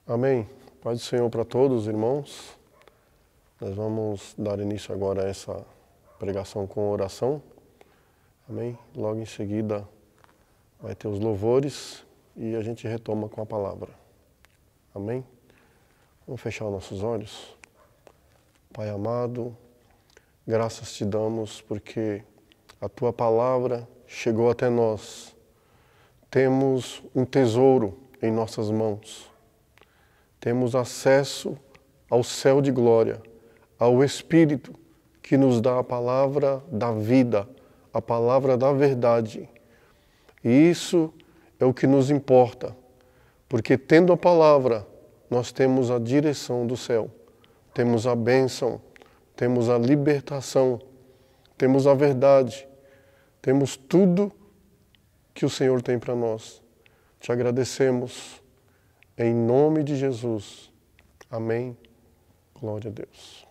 Amém. Paz do Senhor para todos, irmãos. Nós vamos dar início agora a essa pregação com oração. Amém. Logo em seguida vai ter os louvores e a gente retoma com a palavra. Amém. Vamos fechar os nossos olhos. Pai amado, graças te damos porque a tua palavra chegou até nós. Temos um tesouro em nossas mãos. Temos acesso ao céu de glória, ao Espírito que nos dá a palavra da vida, a palavra da verdade. E isso é o que nos importa, porque tendo a palavra, nós temos a direção do céu, temos a bênção, temos a libertação, temos a verdade, temos tudo que o Senhor tem para nós. Te agradecemos. Em nome de Jesus. Amém. Glória a Deus.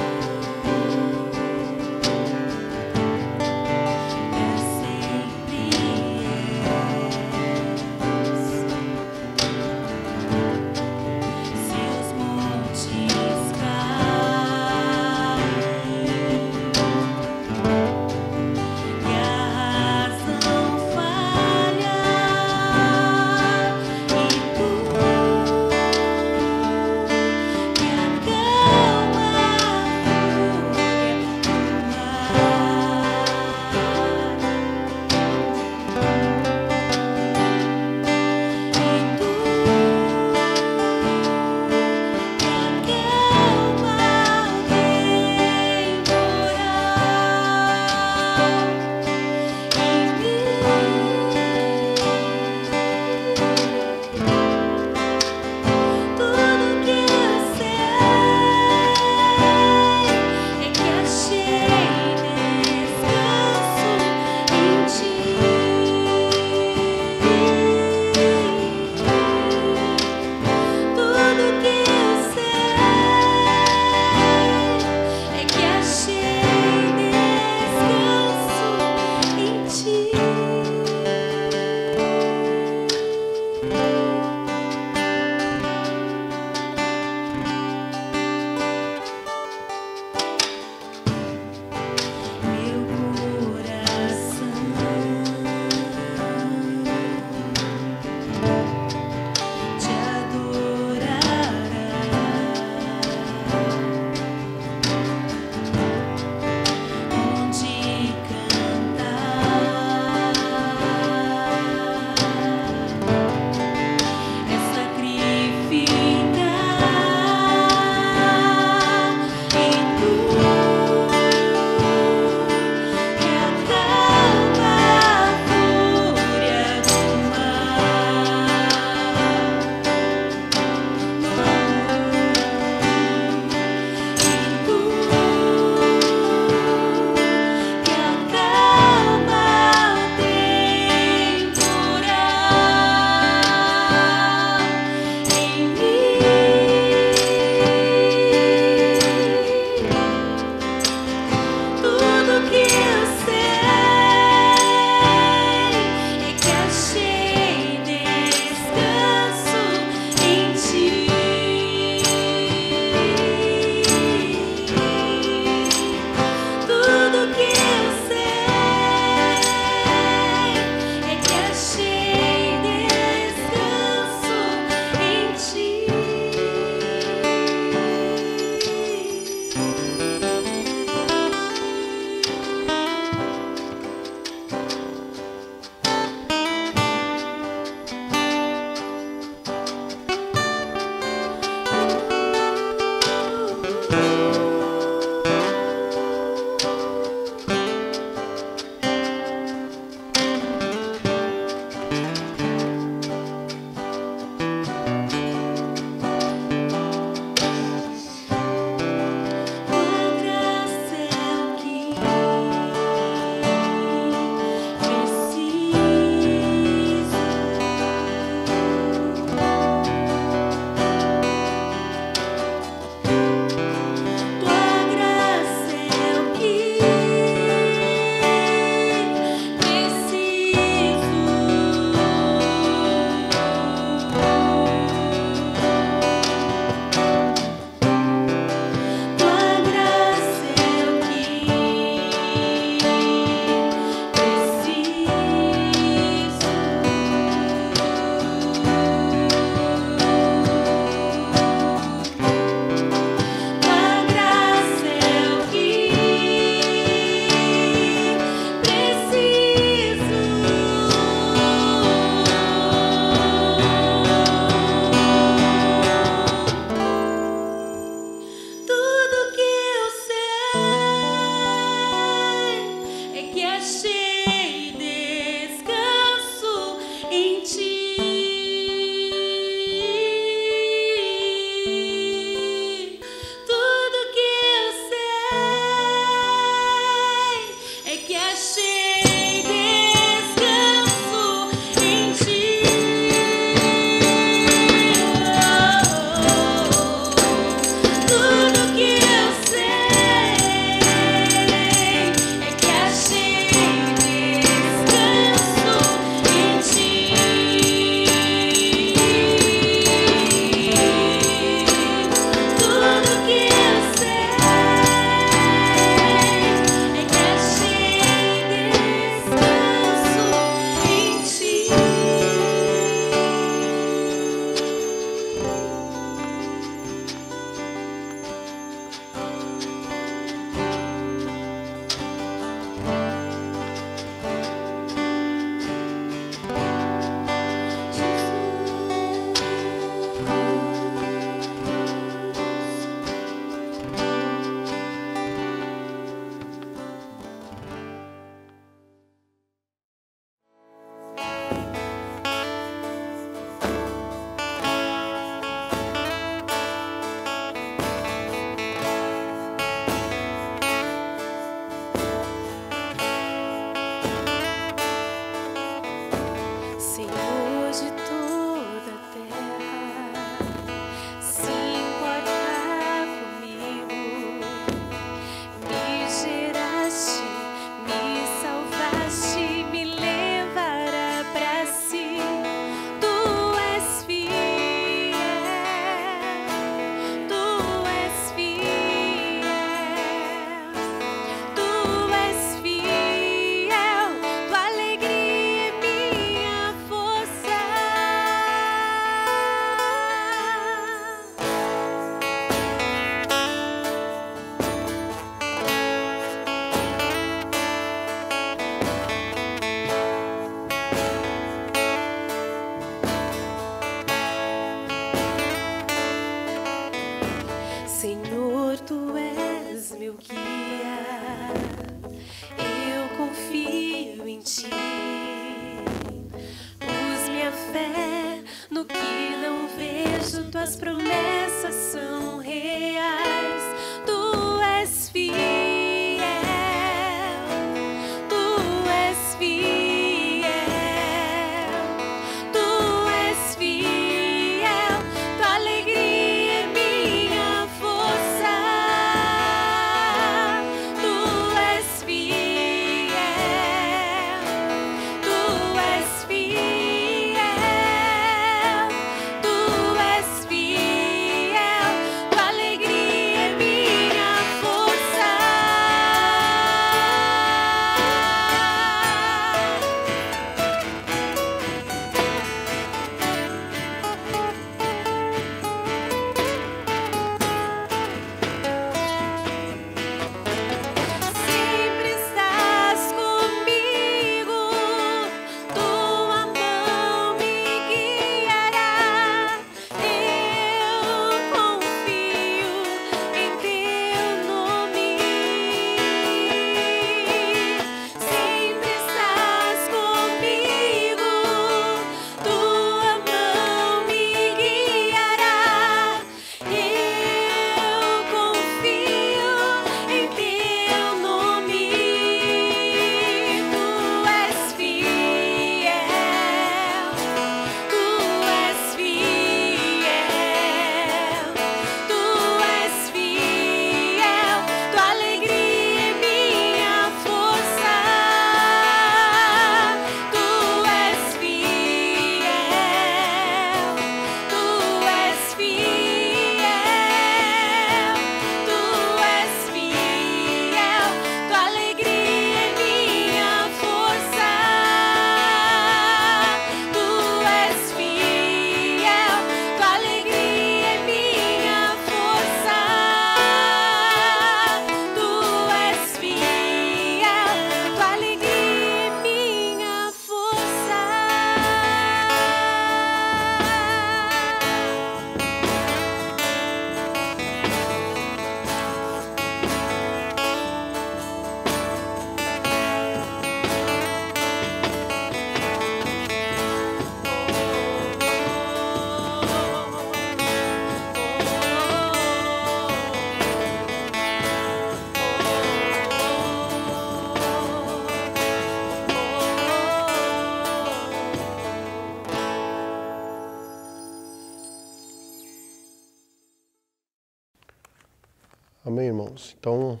Amém, irmãos? Então,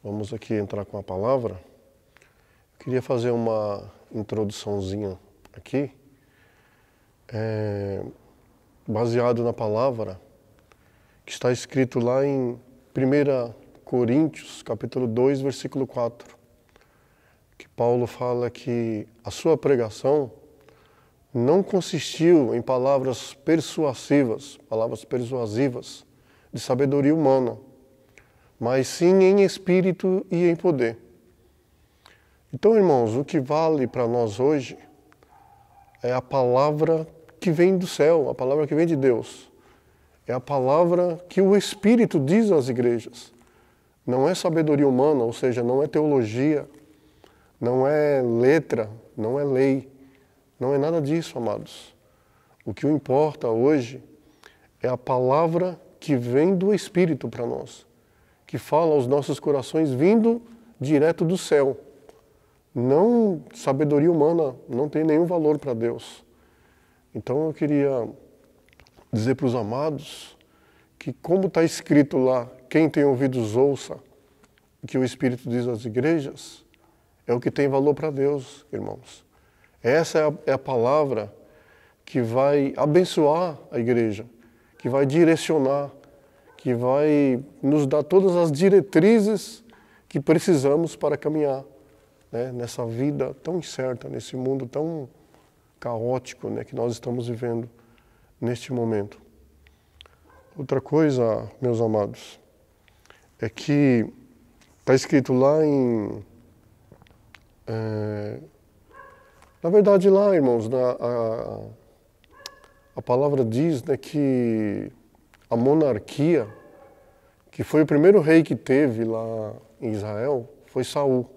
vamos aqui entrar com a palavra. Eu queria fazer uma introduçãozinha aqui, baseado na palavra que está escrito lá em 1 Coríntios, capítulo 2, versículo 4, que Paulo fala que a sua pregação não consistiu em palavras persuasivas de sabedoria humana, mas sim em espírito e em poder. Então, irmãos, o que vale para nós hoje é a palavra que vem do céu, a palavra que vem de Deus. É a palavra que o Espírito diz às igrejas. Não é sabedoria humana, ou seja, não é teologia, não é letra, não é lei, não é nada disso, amados. O que importa hoje é a palavra que vem do Espírito para nós, que fala aos nossos corações vindo direto do céu. Não, sabedoria humana não tem nenhum valor para Deus. Então eu queria dizer para os amados que, como está escrito lá, quem tem ouvidos ouça o que o Espírito diz às igrejas, é o que tem valor para Deus, irmãos. Essa é a palavra que vai abençoar a igreja, que vai direcionar, que vai nos dar todas as diretrizes que precisamos para caminhar, né, nessa vida tão incerta, nesse mundo tão caótico, né, que nós estamos vivendo neste momento. Outra coisa, meus amados, é que está escrito lá em... na verdade lá, irmãos, a palavra diz, né, que a monarquia, que foi o primeiro rei que teve lá em Israel, foi Saul.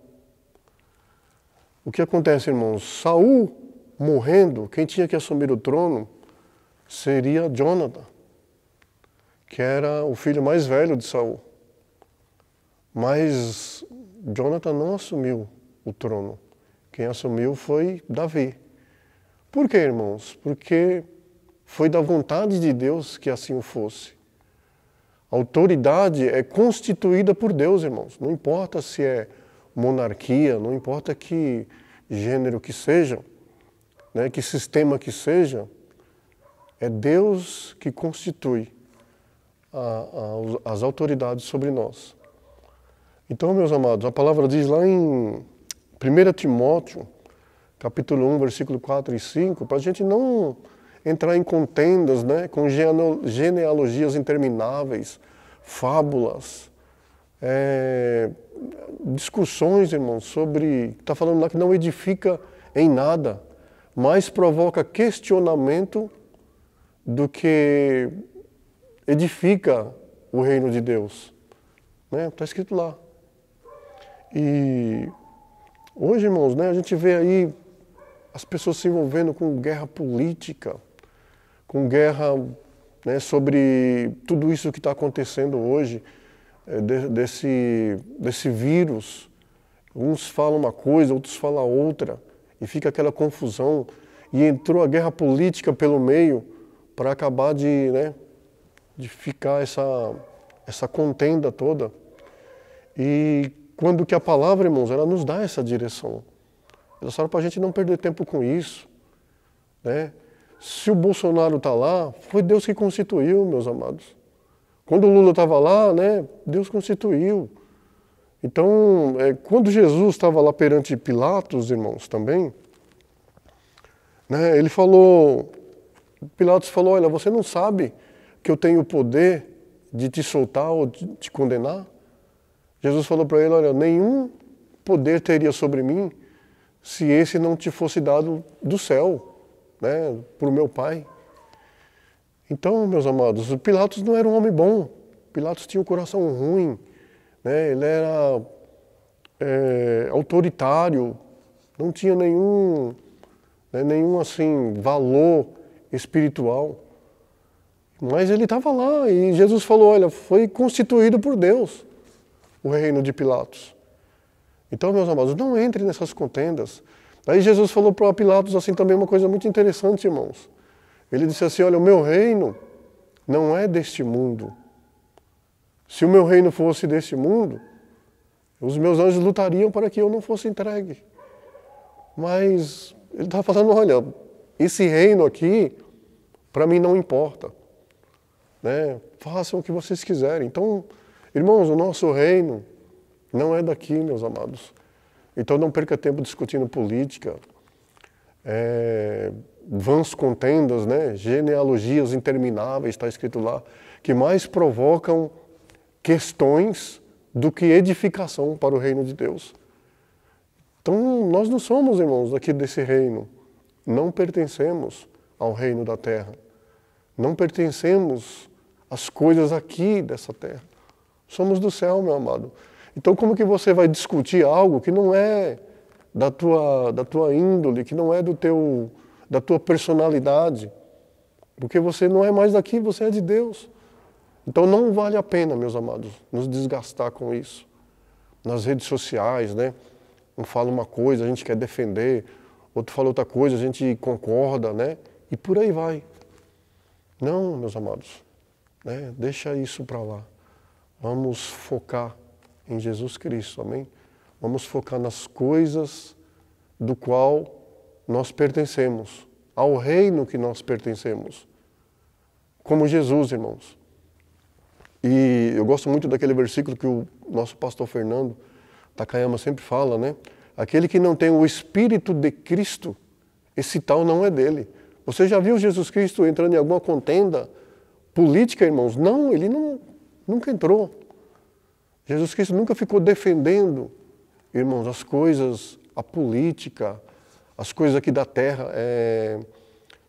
O que acontece, irmãos? Saul morrendo, quem tinha que assumir o trono seria Jonathan, que era o filho mais velho de Saul. Mas Jonathan não assumiu o trono. Quem assumiu foi Davi. Por quê, irmãos? Porque foi da vontade de Deus que assim o fosse. A autoridade é constituída por Deus, irmãos. Não importa se é monarquia, não importa que gênero que seja, né, que sistema que seja, é Deus que constitui as autoridades sobre nós. Então, meus amados, a palavra diz lá em 1 Timóteo, capítulo 1, versículo 4 e 5, para a gente não entrar em contendas, né, com genealogias intermináveis, fábulas, discussões, irmãos, sobre... Está falando lá que não edifica em nada, mas provoca questionamento do que edifica o reino de Deus. Né? Está escrito lá. E hoje, irmãos, né, a gente vê aí as pessoas se envolvendo com guerra política, com guerra, né, sobre tudo isso que está acontecendo hoje, desse vírus. Uns falam uma coisa, outros falam outra, e fica aquela confusão. E entrou a guerra política pelo meio para acabar de ficar essa contenda toda. E quando que a palavra, irmãos, ela nos dá essa direção. Ela fala para a gente não perder tempo com isso, né? Se o Bolsonaro está lá, foi Deus que constituiu, meus amados. Quando o Lula estava lá, né, Deus constituiu. Então, quando Jesus estava lá perante Pilatos, irmãos, também, né, ele falou, Pilatos falou, olha, você não sabe que eu tenho o poder de te soltar ou de te condenar? Jesus falou para ele, olha, nenhum poder teria sobre mim se esse não te fosse dado do céu, né, por meu Pai. Então, meus amados, Pilatos não era um homem bom. Pilatos tinha um coração ruim, né, ele era autoritário, não tinha nenhum assim, valor espiritual. Mas ele estava lá e Jesus falou, olha, foi constituído por Deus o reino de Pilatos. Então, meus amados, não entre nessas contendas. Aí Jesus falou para Pilatos assim também uma coisa muito interessante, irmãos. Ele disse assim, olha, o meu reino não é deste mundo. Se o meu reino fosse desse mundo, os meus anjos lutariam para que eu não fosse entregue. Mas ele está falando, olha, esse reino aqui, para mim não importa. Né? Façam o que vocês quiserem. Então, irmãos, o nosso reino não é daqui, meus amados. Então não perca tempo discutindo política, vãs contendas, né? Genealogias intermináveis, está escrito lá, que mais provocam questões do que edificação para o reino de Deus. Então nós não somos, irmãos, daqui desse reino. Não pertencemos ao reino da terra. Não pertencemos às coisas aqui dessa terra. Somos do céu, meu amado. Então como que você vai discutir algo que não é da tua índole, que não é da tua personalidade? Porque você não é mais daqui, você é de Deus. Então não vale a pena, meus amados, nos desgastar com isso. Nas redes sociais, né? Um fala uma coisa, a gente quer defender, outro fala outra coisa, a gente concorda, né? E por aí vai. Não, meus amados, né? Deixa isso para lá. Vamos focar em Jesus Cristo, amém? Vamos focar nas coisas do qual nós pertencemos, ao reino que nós pertencemos. Como Jesus, irmãos. E eu gosto muito daquele versículo que o nosso pastor Fernando Takayama sempre fala, né? Aquele que não tem o Espírito de Cristo, esse tal não é dele. Você já viu Jesus Cristo entrando em alguma contenda política, irmãos? Não, ele nunca entrou. Jesus Cristo nunca ficou defendendo, irmãos, as coisas, a política, as coisas aqui da terra,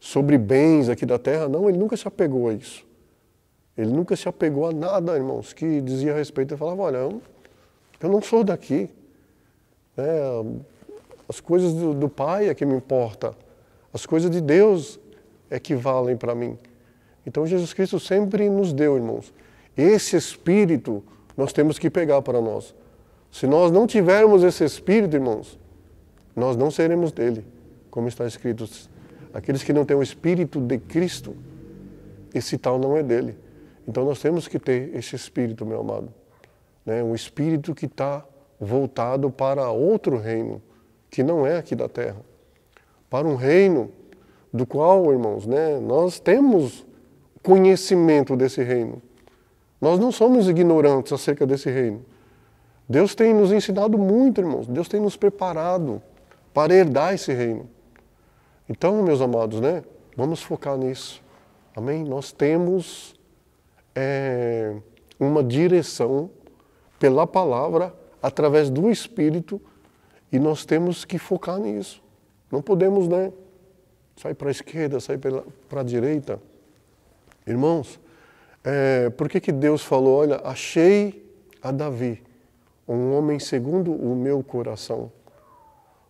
sobre bens aqui da terra. Não, ele nunca se apegou a isso. Ele nunca se apegou a nada, irmãos, que dizia a respeito. Ele falava, olha, eu não sou daqui. As coisas do Pai é que me importa. As coisas de Deus é que valem para mim. Então Jesus Cristo sempre nos deu, irmãos. Esse Espírito nós temos que pegar para nós. Se nós não tivermos esse Espírito, irmãos, nós não seremos dele, como está escrito. Aqueles que não têm o Espírito de Cristo, esse tal não é dele. Então nós temos que ter esse Espírito, meu amado. Né? Um Espírito que está voltado para outro reino, que não é aqui da terra. Para um reino do qual, irmãos, né, nós temos conhecimento desse reino. Nós não somos ignorantes acerca desse reino. Deus tem nos ensinado muito, irmãos. Deus tem nos preparado para herdar esse reino. Então, meus amados, né, vamos focar nisso. Amém? Nós temos uma direção pela palavra, através do Espírito, e nós temos que focar nisso. Não podemos, né, sair para a esquerda, sair para a direita. Irmãos, por que Deus falou, olha, achei a Davi, um homem segundo o meu coração?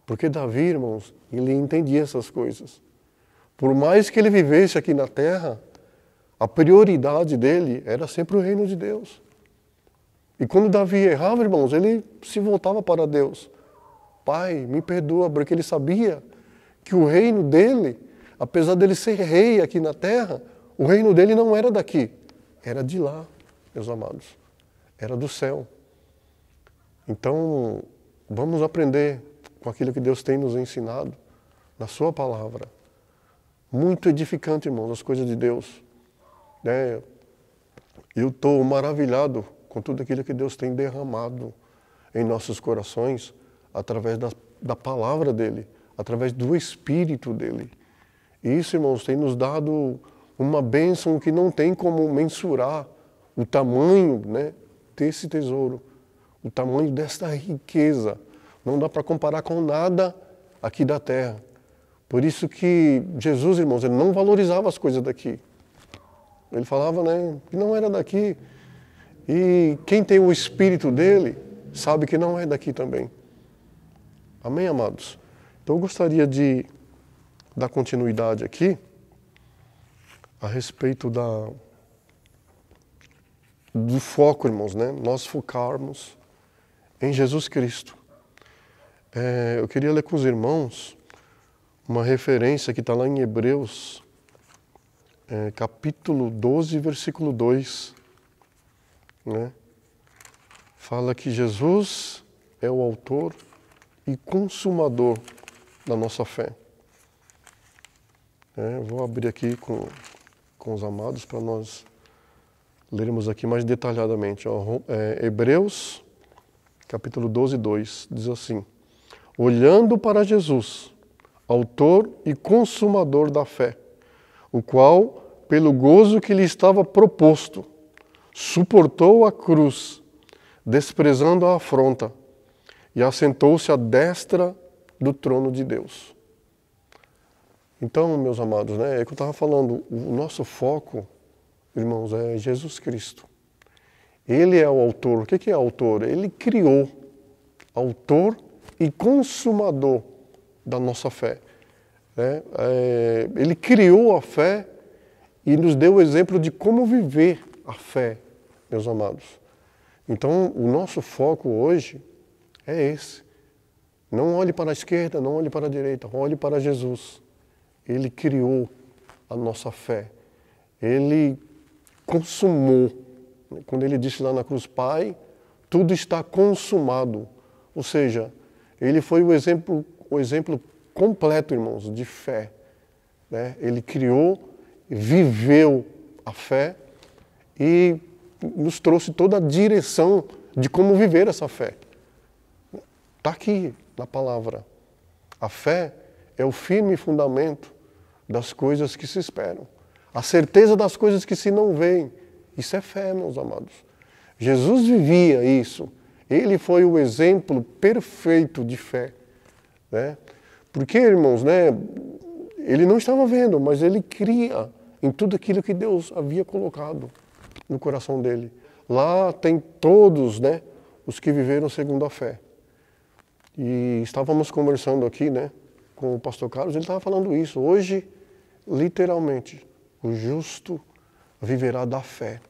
Porque Davi, irmãos, ele entendia essas coisas. Por mais que ele vivesse aqui na terra, a prioridade dele era sempre o reino de Deus. E quando Davi errava, irmãos, ele se voltava para Deus. Pai, me perdoa, porque ele sabia que o reino dele, apesar dele ser rei aqui na terra, o reino dele não era daqui, era de lá, meus amados. Era do céu. Então, vamos aprender com aquilo que Deus tem nos ensinado, na sua palavra. Muito edificante, irmãos, as coisas de Deus. Eu estou maravilhado com tudo aquilo que Deus tem derramado em nossos corações, através da palavra dEle, através do Espírito dEle. E isso, irmãos, tem nos dado uma bênção que não tem como mensurar o tamanho, né, desse tesouro, o tamanho desta riqueza. Não dá para comparar com nada aqui da terra. Por isso que Jesus, irmãos, ele não valorizava as coisas daqui. Ele falava, né, que não era daqui. E quem tem o Espírito dele sabe que não é daqui também. Amém, amados? Então eu gostaria de dar continuidade aqui a respeito do foco, irmãos, né? Nós focarmos em Jesus Cristo. Eu queria ler com os irmãos uma referência que está lá em Hebreus, capítulo 12, versículo 2. Né? fala que Jesus é o autor e consumador da nossa fé. Vou abrir aqui com os amados para nós lermos aqui mais detalhadamente. Hebreus, capítulo 12, 2, diz assim: olhando para Jesus, autor e consumador da fé, o qual, pelo gozo que lhe estava proposto, suportou a cruz, desprezando a afronta, e assentou-se à destra do trono de Deus. Então, meus amados, é que eu estava falando, o nosso foco, irmãos, é Jesus Cristo. Ele é o autor. O que é autor? Ele criou, autor e consumador da nossa fé. Ele criou a fé e nos deu o exemplo de como viver a fé, meus amados. Então, o nosso foco hoje é esse. Não olhe para a esquerda, não olhe para a direita, olhe para Jesus. Ele criou a nossa fé. Ele consumou. Quando ele disse lá na cruz, Pai, tudo está consumado. Ou seja, ele foi o exemplo completo, irmãos, de fé. Ele criou, viveu a fé e nos trouxe toda a direção de como viver essa fé. Está aqui na palavra. A fé é o firme fundamento das coisas que se esperam. A certeza das coisas que se não veem. Isso é fé, meus amados. Jesus vivia isso. Ele foi o exemplo perfeito de fé. Porque, irmãos, ele não estava vendo, mas ele cria em tudo aquilo que Deus havia colocado no coração dele. Lá tem todos, os que viveram segundo a fé. E estávamos conversando aqui, com o pastor Carlos, ele estava falando isso. Hoje, literalmente, o justo viverá da fé.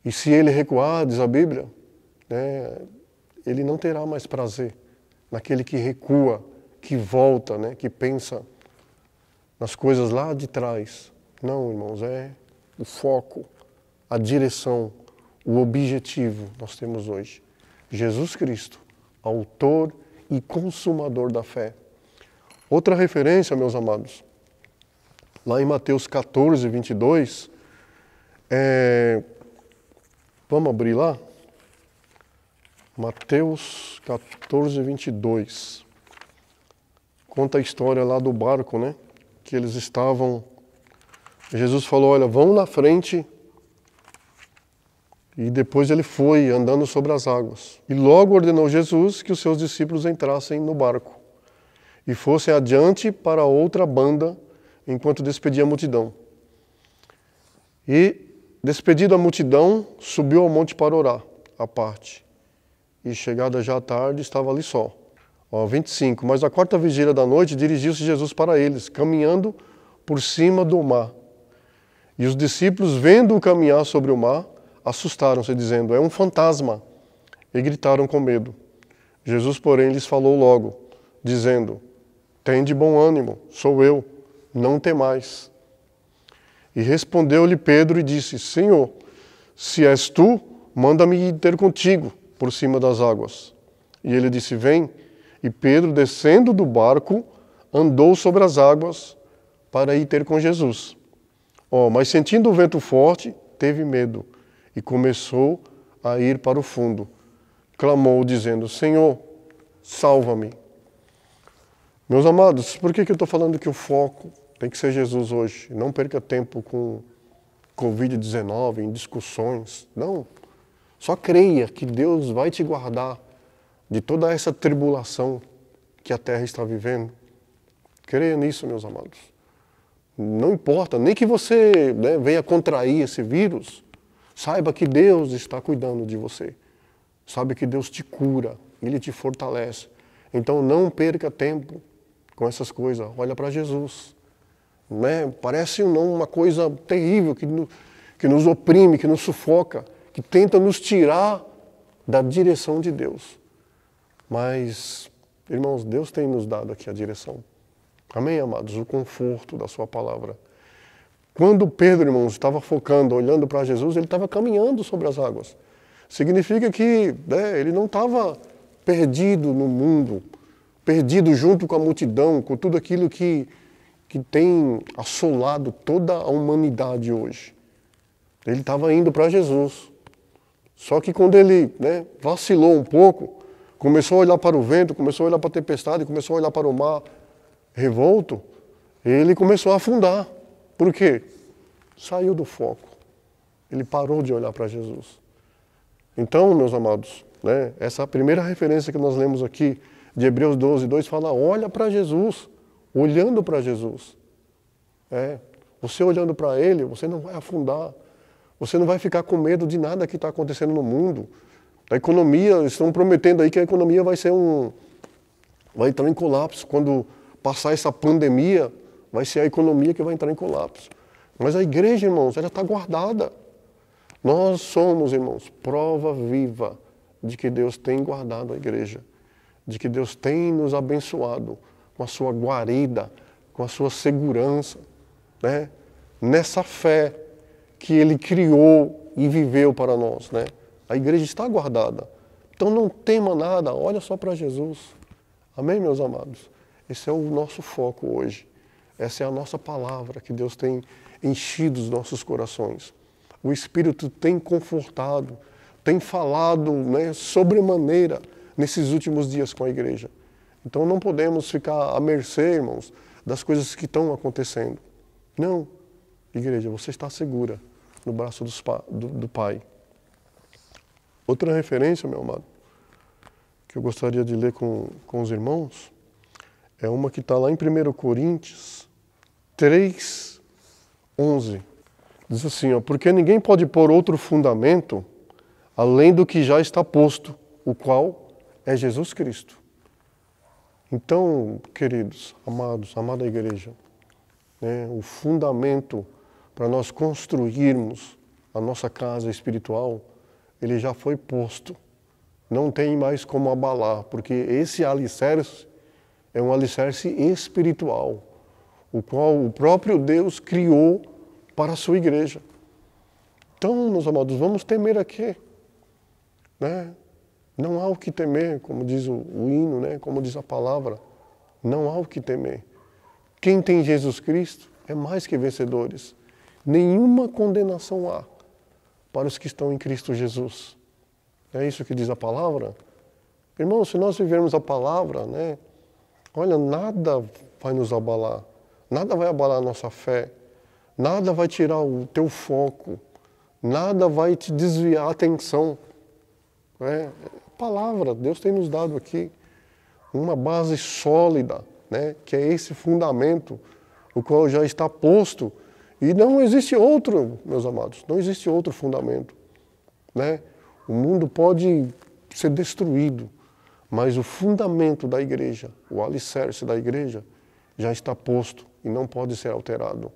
E se ele recuar, diz a Bíblia, ele não terá mais prazer naquele que recua, que volta, que pensa nas coisas lá de trás. Não, irmãos, é o foco, a direção, o objetivo nós temos hoje. Jesus Cristo, autor e consumador da fé. Outra referência, meus amados, lá em Mateus 14, 22, vamos abrir lá? Mateus 14, 22. Conta a história lá do barco, que eles estavam... Jesus falou, olha, vão na frente. E depois ele foi andando sobre as águas. E logo ordenou Jesus que os seus discípulos entrassem no barco e fossem adiante para outra banda, enquanto despedia a multidão. E, despedida a multidão, subiu ao monte para orar, à parte. E, chegada já à tarde, estava ali só. 25. Mas à quarta vigília da noite, dirigiu-se Jesus para eles, caminhando por cima do mar. E os discípulos, vendo-o caminhar sobre o mar, assustaram-se, dizendo, é um fantasma, e gritaram com medo. Jesus, porém, lhes falou logo, dizendo, tende bom ânimo, sou eu, não temais. E respondeu-lhe Pedro e disse, Senhor, se és tu, manda-me ir ter contigo por cima das águas. E ele disse, vem. E Pedro, descendo do barco, andou sobre as águas para ir ter com Jesus. Mas sentindo o vento forte, teve medo e começou a ir para o fundo. Clamou, dizendo, Senhor, salva-me. Meus amados, por que eu estou falando que o foco tem que ser Jesus hoje? Não perca tempo com Covid-19, em discussões. Não. Só creia que Deus vai te guardar de toda essa tribulação que a terra está vivendo. Creia nisso, meus amados. Não importa, nem que você venha contrair esse vírus, saiba que Deus está cuidando de você. Saiba que Deus te cura, Ele te fortalece. Então não perca tempo com essas coisas. Olha para Jesus. Parece uma coisa terrível que nos oprime, que nos sufoca, que tenta nos tirar da direção de Deus. Mas, irmãos, Deus tem nos dado aqui a direção. Amém, amados? O conforto da sua palavra. Quando Pedro, irmãos, estava focando, olhando para Jesus, ele estava caminhando sobre as águas. significa que ele não estava perdido no mundo, perdido junto com a multidão, com tudo aquilo que tem assolado toda a humanidade hoje. Ele estava indo para Jesus. Só que quando ele vacilou um pouco, começou a olhar para o vento, começou a olhar para a tempestade, começou a olhar para o mar revolto, ele começou a afundar. Por quê? Saiu do foco. Ele parou de olhar para Jesus. Então, meus amados, essa primeira referência que nós lemos aqui, de Hebreus 12, 2, fala, olha para Jesus, olhando para Jesus. Você olhando para Ele, você não vai afundar. Você não vai ficar com medo de nada que está acontecendo no mundo. A economia, estão prometendo aí que a economia vai entrar em colapso. Quando passar essa pandemia, vai ser a economia que vai entrar em colapso. Mas a igreja, irmãos, ela está guardada. Nós somos, irmãos, prova viva de que Deus tem guardado a igreja, de que Deus tem nos abençoado com a sua guarida, com a sua segurança, nessa fé que Ele criou e viveu para nós. A igreja está guardada. Então não tema nada, olha só para Jesus. Amém, meus amados? Esse é o nosso foco hoje. Essa é a nossa palavra que Deus tem enchido os nossos corações. O Espírito tem confortado, tem falado sobremaneira nesses últimos dias com a igreja. Então não podemos ficar à mercê, irmãos, das coisas que estão acontecendo. Não, igreja, você está segura no braço do Pai. Outra referência, meu amado, que eu gostaria de ler com os irmãos, é uma que está lá em 1 Coríntios 3, 11. Diz assim, porque ninguém pode pôr outro fundamento além do que já está posto, o qual é Jesus Cristo. Então, queridos, amados, amada igreja, o fundamento para nós construirmos a nossa casa espiritual, ele já foi posto. Não tem mais como abalar, porque esse alicerce é um alicerce espiritual, o qual o próprio Deus criou para a sua igreja. Então, meus amados, vamos temer a quê? Não há o que temer, como diz o hino, como diz a palavra. Não há o que temer. Quem tem Jesus Cristo é mais que vencedores. Nenhuma condenação há para os que estão em Cristo Jesus. É isso que diz a palavra? Irmãos, se nós vivermos a palavra, olha, nada vai nos abalar. Nada vai abalar a nossa fé. Nada vai tirar o teu foco. Nada vai te desviar a atenção. Palavra, Deus tem nos dado aqui uma base sólida, que é esse fundamento, o qual já está posto. E não existe outro, meus amados, não existe outro fundamento. O mundo pode ser destruído, mas o fundamento da igreja, o alicerce da igreja, já está posto e não pode ser alterado.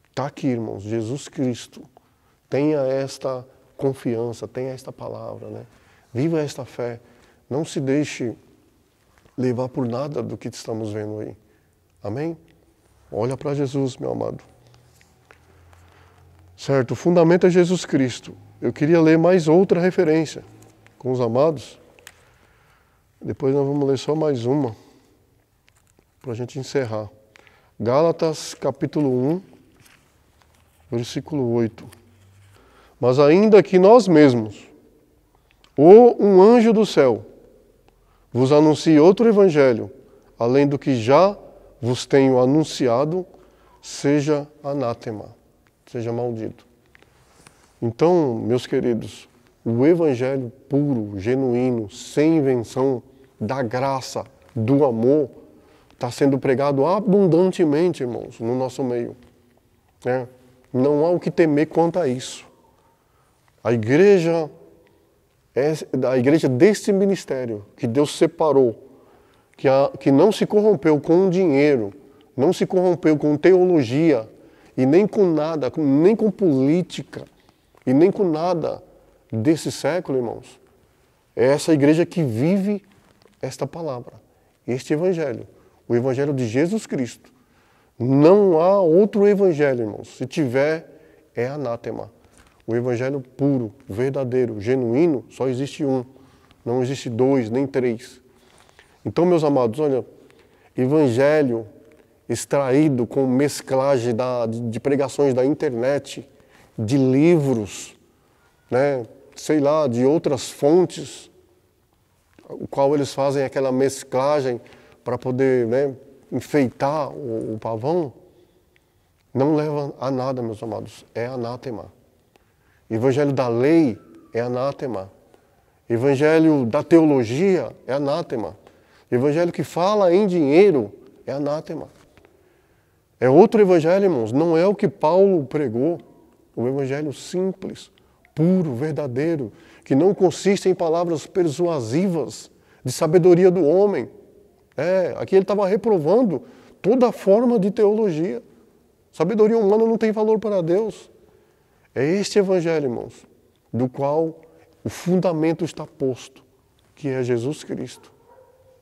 Está aqui, irmãos, Jesus Cristo. Tenha esta confiança, tenha esta palavra. Viva esta fé. Não se deixe levar por nada do que estamos vendo aí. Amém? Olha para Jesus, meu amado. Certo, o fundamento é Jesus Cristo. Eu queria ler mais outra referência com os amados. Depois nós vamos ler só mais uma, para a gente encerrar. Gálatas capítulo 1, versículo 8. Mas ainda que nós mesmos, ou um anjo do céu, vos anuncie outro evangelho, além do que já vos tenho anunciado, seja anátema, seja maldito. Então, meus queridos, o evangelho puro, genuíno, sem invenção, da graça, do amor, está sendo pregado abundantemente, irmãos, no nosso meio. Não há o que temer quanto a isso. A igreja deste ministério que Deus separou, que não se corrompeu com dinheiro, não se corrompeu com teologia, e nem com nada, nem com política, e nem com nada desse século, irmãos. É essa igreja que vive esta palavra, este evangelho, o evangelho de Jesus Cristo. Não há outro evangelho, irmãos. Se tiver, é anátema. O evangelho puro, verdadeiro, genuíno, só existe um. Não existe dois, nem três. Então, meus amados, olha, evangelho extraído com mesclagem de pregações da internet, de livros, né, sei lá, de outras fontes, o qual eles fazem aquela mesclagem para poder, né, enfeitar o pavão, não leva a nada, meus amados, é anátema. Evangelho da lei é anátema. Evangelho da teologia é anátema. Evangelho que fala em dinheiro é anátema. É outro evangelho, irmãos, não é o que Paulo pregou. O evangelho simples, puro, verdadeiro, que não consiste em palavras persuasivas de sabedoria do homem. Aqui ele estava reprovando toda forma de teologia. Sabedoria humana não tem valor para Deus. É este evangelho, irmãos, do qual o fundamento está posto, que é Jesus Cristo.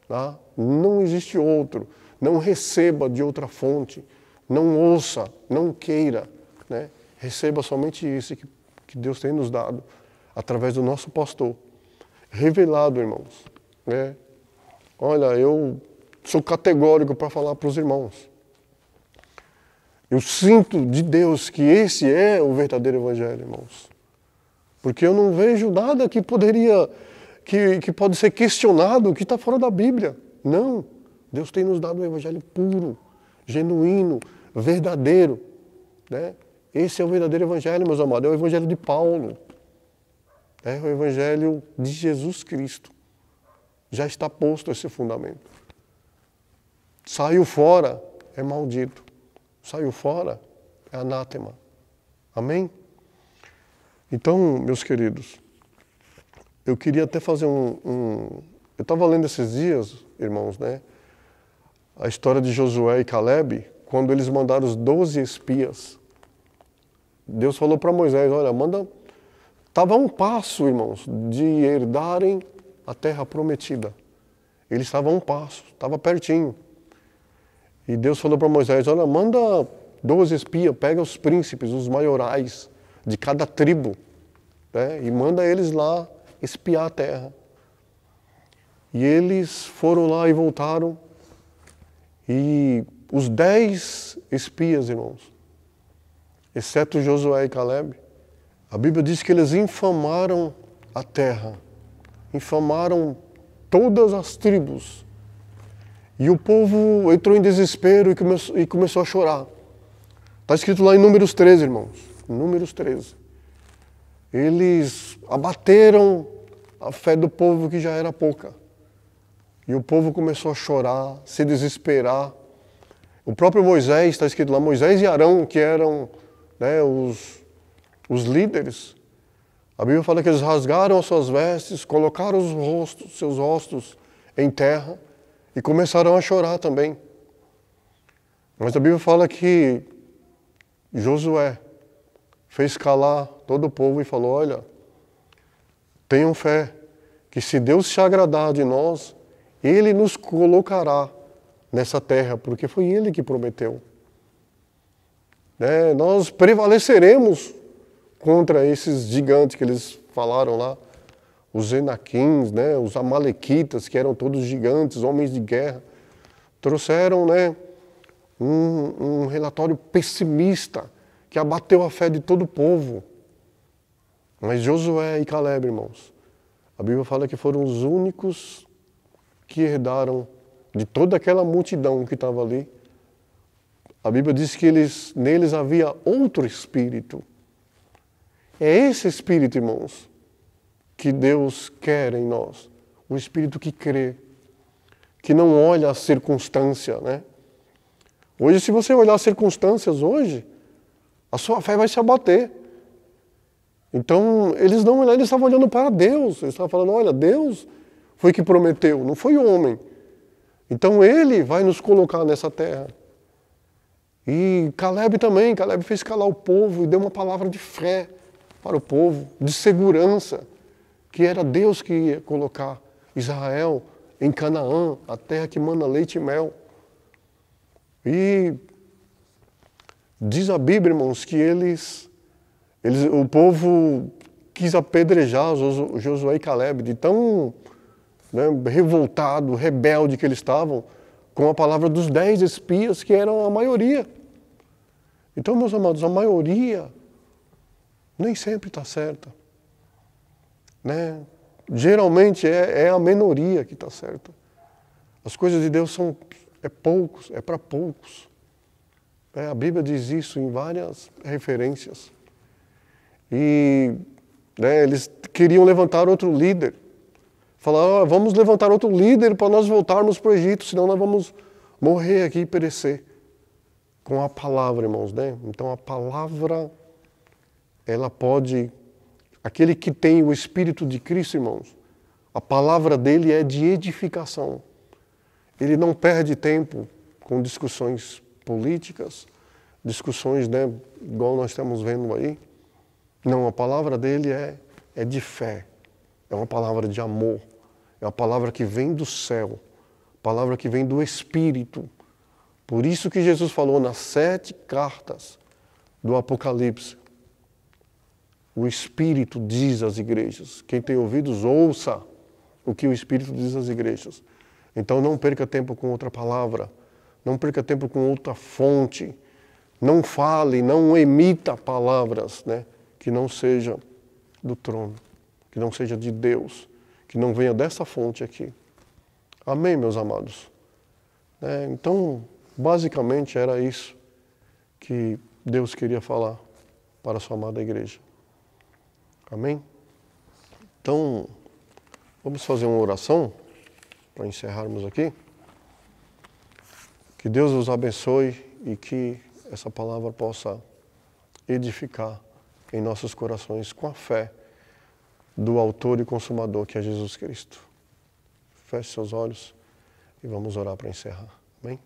Tá? Não existe outro. Não receba de outra fonte. Não ouça, não queira. Né? Receba somente isso que Deus tem nos dado, através do nosso pastor. Revelado, irmãos. Né? Olha, eu sou categórico para falar para os irmãos. Eu sinto de Deus que esse é o verdadeiro evangelho, irmãos. Porque eu não vejo nada que poderia, que pode ser questionado, que está fora da Bíblia. Não. Deus tem nos dado um evangelho puro, genuíno, verdadeiro. Né? Esse é o verdadeiro evangelho, meus amados. É o evangelho de Paulo. É o evangelho de Jesus Cristo. Já está posto esse fundamento. Saiu fora, é maldito. Saiu fora, é anátema. Amém? Então, meus queridos, eu queria até fazer eu estava lendo esses dias, irmãos, né? A história de Josué e Caleb, quando eles mandaram os 12 espias. Deus falou para Moisés, olha, manda... Estava a um passo, irmãos, de herdarem a terra prometida. Eles estavam a um passo, estava pertinho. E Deus falou para Moisés, olha, manda 12 espias, pega os príncipes, os maiorais de cada tribo, né, e manda eles lá espiar a terra. E eles foram lá e voltaram. E os 10 espias, irmãos, exceto Josué e Caleb, a Bíblia diz que eles infamaram a terra, infamaram todas as tribos. E o povo entrou em desespero e começou a chorar. Está escrito lá em Números 13, irmãos. Números 13. Eles abateram a fé do povo que já era pouca. E o povo começou a chorar, se desesperar. O próprio Moisés, está escrito lá, Moisés e Arão, que eram, né, os líderes. A Bíblia fala que eles rasgaram as suas vestes, colocaram seus rostos em terra e começaram a chorar também. Mas a Bíblia fala que Josué fez calar todo o povo e falou, olha, tenham fé, que se Deus se agradar de nós, Ele nos colocará nessa terra, porque foi Ele que prometeu. Nós prevaleceremos contra esses gigantes que eles falaram lá, os Enaquins, né, os Amalequitas, que eram todos gigantes, homens de guerra, trouxeram, né, um relatório pessimista que abateu a fé de todo o povo. Mas Josué e Caleb, irmãos, a Bíblia fala que foram os únicos que herdaram de toda aquela multidão que estava ali. A Bíblia diz que neles havia outro espírito. É esse espírito, irmãos, que Deus quer em nós. Um espírito que crê, que não olha a circunstância, né? Hoje, se você olhar as circunstâncias hoje, a sua fé vai se abater. Então, eles estavam olhando para Deus. Eles estavam falando, olha, Deus foi que prometeu, não foi o homem. Então, Ele vai nos colocar nessa terra. E Caleb também, Caleb fez calar o povo e deu uma palavra de fé para o povo, de segurança, que era Deus que ia colocar Israel em Canaã, a terra que mana leite e mel. E diz a Bíblia, irmãos, que eles O povo quis apedrejar Josué e Caleb, de tão revoltado, rebelde que eles estavam, com a palavra dos 10 espias, que eram a maioria. Então, meus amados, a maioria nem sempre está certa. Né? Geralmente é a minoria que está certa. As coisas de Deus são poucos, é para poucos. A Bíblia diz isso em várias referências. E eles queriam levantar outro líder. Falaram, vamos levantar outro líder para nós voltarmos para o Egito, senão nós vamos morrer aqui e perecer. Com a palavra, irmãos, né? Então a palavra, ela pode... Aquele que tem o Espírito de Cristo, irmãos, a palavra dele é de edificação. Ele não perde tempo com discussões políticas, discussões, igual nós estamos vendo aí. Não, a palavra dele é de fé, é uma palavra de amor, é uma palavra que vem do céu, palavra que vem do Espírito. Por isso que Jesus falou nas 7 cartas do Apocalipse, o Espírito diz às igrejas. Quem tem ouvidos, ouça o que o Espírito diz às igrejas. Então não perca tempo com outra palavra, não perca tempo com outra fonte, não fale, não emita palavras, que não seja do trono, que não seja de Deus, que não venha dessa fonte aqui. Amém, meus amados? Então, basicamente era isso que Deus queria falar para a sua amada igreja. Amém? Então, vamos fazer uma oração para encerrarmos aqui. Que Deus os abençoe e que essa palavra possa edificar em nossos corações com a fé do autor e consumador que é Jesus Cristo. Feche seus olhos e vamos orar para encerrar. Amém?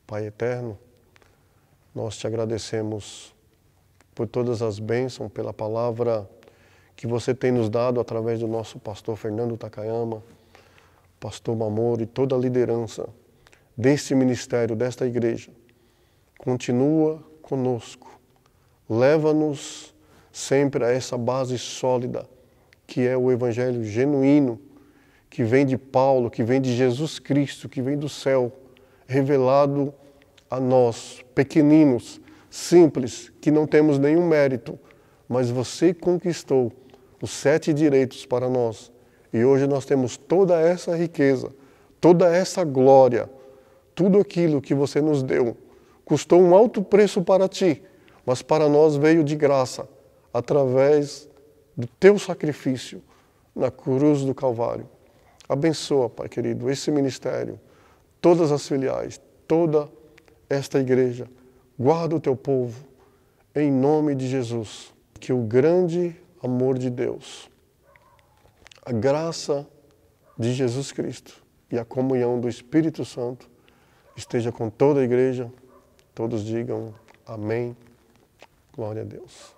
Pai eterno, nós te agradecemos por todas as bênçãos, pela palavra que você tem nos dado através do nosso pastor Fernando Takayama, pastor Mamoro e toda a liderança deste ministério, desta igreja. Continua conosco, leva-nos sempre a essa base sólida, que é o evangelho genuíno, que vem de Paulo, que vem de Jesus Cristo, que vem do céu, revelado a nós, pequeninos, simples, que não temos nenhum mérito, mas você conquistou os 7 direitos para nós. E hoje nós temos toda essa riqueza, toda essa glória, tudo aquilo que você nos deu. Custou um alto preço para ti, mas para nós veio de graça, através do teu sacrifício na cruz do Calvário. Abençoa, Pai querido, esse ministério, todas as filiais, toda esta igreja. Guarda o teu povo, em nome de Jesus. Que o grande amor de Deus, a graça de Jesus Cristo e a comunhão do Espírito Santo esteja com toda a igreja. Todos digam amém. Glória a Deus.